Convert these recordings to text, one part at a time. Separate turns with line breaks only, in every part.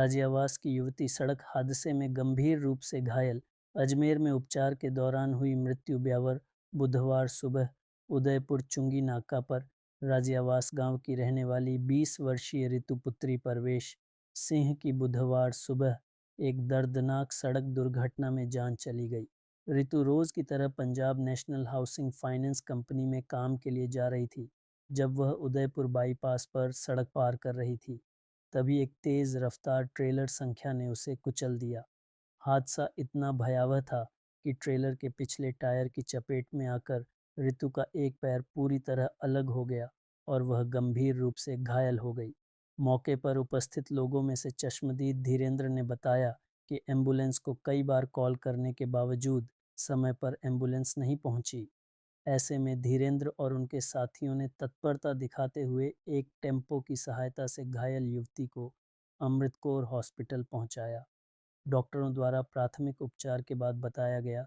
राज्यावास की युवती सड़क हादसे में गंभीर रूप से घायल। अजमेर में उपचार के दौरान हुई मृत्यु। ब्यावर बुधवार सुबह उदयपुर चुंगी नाका पर राज्यावास गांव की रहने वाली 20 वर्षीय ऋतुपुत्री परवेश सिंह की बुधवार सुबह एक दर्दनाक सड़क दुर्घटना में जान चली गई। ऋतु रोज की तरह Punjab national housing finance company में काम के लिए जा रही थी। जब वह उदयपुर बाईपास पर सड़क पार कर रही थी, तभी एक तेज रफ्तार ट्रेलर संख्या ने उसे कुचल दिया। हादसा इतना भयावह था कि ट्रेलर के पिछले टायर की चपेट में आकर ऋतु का एक पैर पूरी तरह अलग हो गया और वह गंभीर रूप से घायल हो गई। मौके पर उपस्थित लोगों में से चश्मदीद धीरेंद्र ने बताया कि एम्बुलेंस को कई बार कॉल करने के बावजूद समय पर एम्बुलेंस नहीं पहुंची। ऐसे में धीरेंद्र और उनके साथियों ने तत्परता दिखाते हुए एक टेम्पो की सहायता से घायल युवती को अमृत कौर हॉस्पिटल पहुंचाया। डॉक्टरों द्वारा प्राथमिक उपचार के बाद बताया गया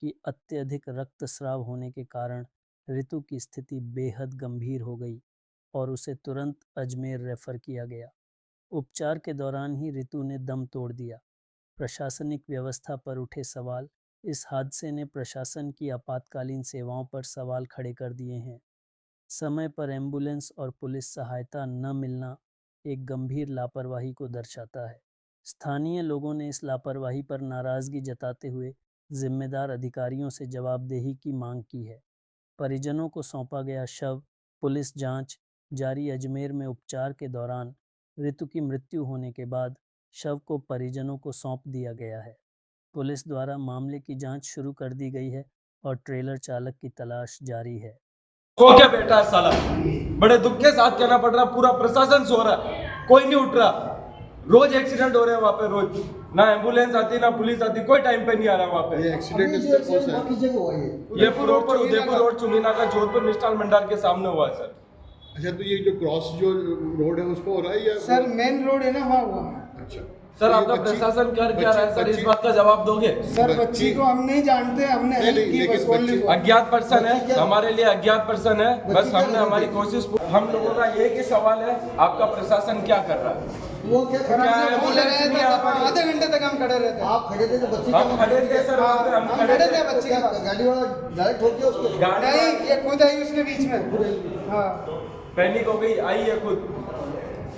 कि अत्यधिक रक्तस्राव होने के कारण ऋतु की स्थिति बेहद गंभीर हो गई और उसे तुरंत अजमेर रेफर किया गया। उपचार के दौरान ही ऋतु ने दम तोड़ दिया। प्रशासनिक व्यवस्था पर उठे सवाल। इस हादसे ने प्रशासन की आपातकालीन सेवाओं पर सवाल खड़े कर दिए हैं। समय पर एम्बुलेंस और पुलिस सहायता न मिलना एक गंभीर लापरवाही को दर्शाता है। स्थानीय लोगों ने इस लापरवाही पर नाराजगी जताते हुए जिम्मेदार अधिकारियों से जवाबदेही की मांग की है। परिजनों को सौंपा गया शव पुलिस जांच जारी। अजमेर में उपचार के दौरान ऋतु की मृत्यु होने के बाद शव को परिजनों को सौंप दिया गया है। पुलिस द्वारा मामले की जांच शुरू कर दी गई है और ट्रेलर चालक की तलाश जारी है।
सो क्या बैठा है साला, बड़े दुख के साथ कहना पड़ रहा, पूरा प्रशासन सो रहा है, कोई नहीं उठ रहा। रोज एक्सीडेंट हो रहे हैं वहाँ पे, रोज ना एम्बुलेंस आती ना पुलिस आती, कोई टाइम पे नहीं आ रहा वहाँ पे।
ये एक्सीडेंट
ये प्रॉपर उदयपुर रोड चुनीना का जोधपुर मिष्ठान भंडार के सामने हुआ है सर।
अच्छा, तो ये जो क्रॉस जो रोड है उस पर हो रहा है या
सर मेन रोड है ना वहाँ हुआ।
अच्छा
सर
तो
आपका
ये
प्रशासन कर क्या रहा है सर, इस बात का जवाब दोगे?
सर बच्ची को हम नहीं जानते, हमने
नहीं,
हेल्प
नहीं,
की
लेकिन
बस only
बच्ची-
for-
अज्ञात पर्सन है, हमारे लिए अज्ञात पर्सन है, बस
बच्ची
हमने
क्या
हमारी
करती
कोशिश। हम लोगों का एक ही सवाल है, आपका प्रशासन क्या कर रहा है?
वो क्या
क्या
खड़ा
है,
फोन
बोले
लगाया
नहीं
था
आ
सर,
पाई।
आधे घंटे तक हम खड़े रहते।
आप खड़े थे तो बच्ची
हम खड़े थे सर वहाँ पे, हम
हम
खड़े
खड़े
थे।
थे बच्चे के पास।
गाड़ी वाला डायरेक्ट ठोक दिया उसको।
गाड़ी
नहीं, ये खुद आई उसके बीच में। हाँ
पैनिक हो गई, आई है खुद।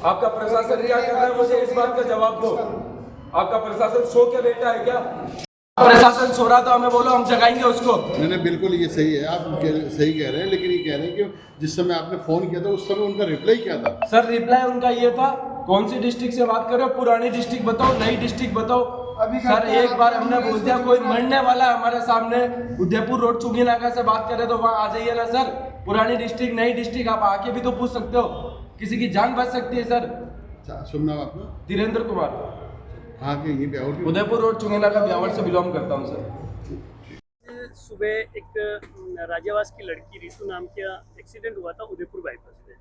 आपका प्रशासन क्या कर रहा है, मुझे इस बात का जवाब दो। आपका प्रशासन सो के बैठा है क्या? प्रशासन सो रहा था, हमें बोलो, हम जगाएंगे उसको।
नहीं, बिल्कुल ये सही है, आप सही कह रहे हैं, लेकिन ये कह रहे हैं कि जिस समय आपने फोन किया था उस समय उनका रिप्लाई क्या था?
सर रिप्लाई उनका ये था, कौन सी डिस्ट्रिक्ट से बात कर रहे हो, पुरानी डिस्ट्रिक्ट बताओ, नई डिस्ट्रिक्ट बताओ।
अभी
सर
करते हैं,
एक बार
आप
हमने बोल दिया कोई मरने वाला है हमारे सामने, उदयपुर रोड चुंगी नाका से बात कर रहे तो वहाँ आ जाइए ना सर। पुरानी डिस्ट्रिक्ट नई डिस्ट्रिक्ट आप आके भी तो पूछ सकते हो, किसी की जान बच सकती है सर।
अच्छा, शुभ नाम आपका?
धीरेंद्र कुमार,
हाँ कि ये ब्यावर की
उदयपुर रोड चुंगी नाका ब्यावर से बिलोंग करता हूँ सर।
सुबह एक राज्यावास की लड़की ऋतु नाम का एक्सीडेंट हुआ था उदयपुर बाईपास पे।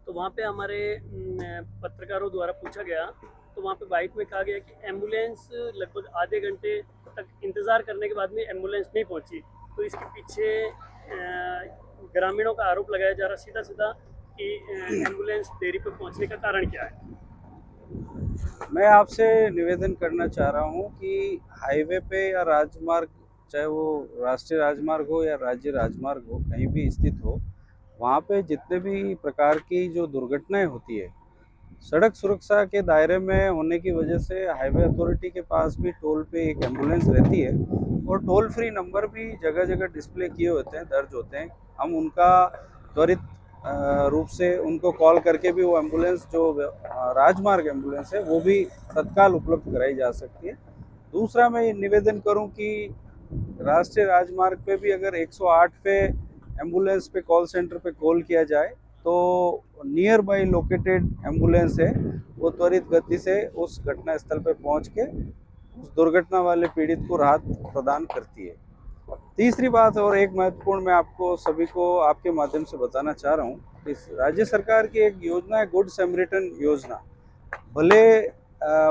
तो वहाँ पे हमारे पत्रकारों द्वारा पूछा गया, तो वहाँ पे बाइक में कहा गया कि एम्बुलेंस लगभग आधे घंटे तक इंतज़ार करने के बाद में एम्बुलेंस नहीं पहुँची। तो इसके पीछे ग्रामीणों का आरोप लगाया जा रहा सीधा सीधा कि एम्बुलेंस देरी पर पहुँचने का कारण क्या है।
मैं आपसे निवेदन करना चाह रहा हूँ कि हाईवे पे या राजमार्ग, चाहे वो राष्ट्रीय राजमार्ग हो या राज्य राजमार्ग हो, कहीं भी स्थित हो, वहाँ पे जितने भी प्रकार की जो दुर्घटनाएं होती है, सड़क सुरक्षा के दायरे में होने की वजह से हाईवे अथॉरिटी के पास भी टोल पे एक एम्बुलेंस रहती है और टोल फ्री नंबर भी जगह जगह डिस्प्ले किए होते हैं, दर्ज होते हैं। हम उनका त्वरित रूप से उनको कॉल करके भी वो एम्बुलेंस जो राजमार्ग एम्बुलेंस है वो भी तत्काल उपलब्ध कराई जा सकती है। दूसरा मैं ये निवेदन करूं कि राष्ट्रीय राजमार्ग पे भी अगर 108 पे एम्बुलेंस पे कॉल सेंटर पे कॉल किया जाए तो नियर बाई लोकेटेड एम्बुलेंस है वो त्वरित गति से उस घटना स्थल पर पहुंच के उस दुर्घटना वाले पीड़ित को राहत प्रदान करती है। तीसरी बात और एक महत्वपूर्ण, मैं आपको सभी को आपके माध्यम से बताना चाह रहा हूँ, इस राज्य सरकार की एक योजना है गुड सैमरिटन योजना। भले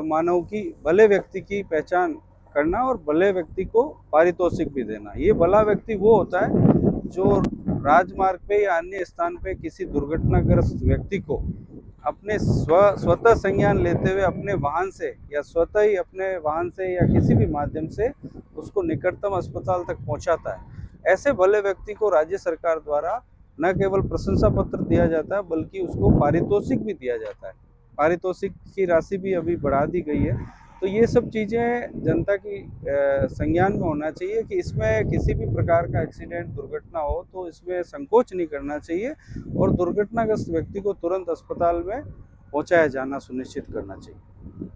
मानव की, भले व्यक्ति की पहचान करना और भले व्यक्ति को पारितोषिक भी देना। ये भला व्यक्ति वो होता है जो राजमार्ग पे या अन्य स्थान पे किसी दुर्घटनाग्रस्त व्यक्ति को अपने स्वतः संज्ञान लेते हुए अपने वाहन से या स्वतः ही अपने वाहन से या किसी भी माध्यम से उसको निकटतम अस्पताल तक पहुंचाता है, ऐसे भले व्यक्ति को राज्य सरकार द्वारा न केवल प्रशंसा पत्र दिया जाता है बल्कि उसको पारितोषिक भी दिया जाता है। पारितोषिक की राशि भी अभी बढ़ा दी गई है। तो ये सब चीज़ें जनता की संज्ञान में होना चाहिए कि इसमें किसी भी प्रकार का एक्सीडेंट दुर्घटना हो तो इसमें संकोच नहीं करना चाहिए और दुर्घटनाग्रस्त व्यक्ति को तुरंत अस्पताल में पहुंचाया जाना सुनिश्चित करना चाहिए।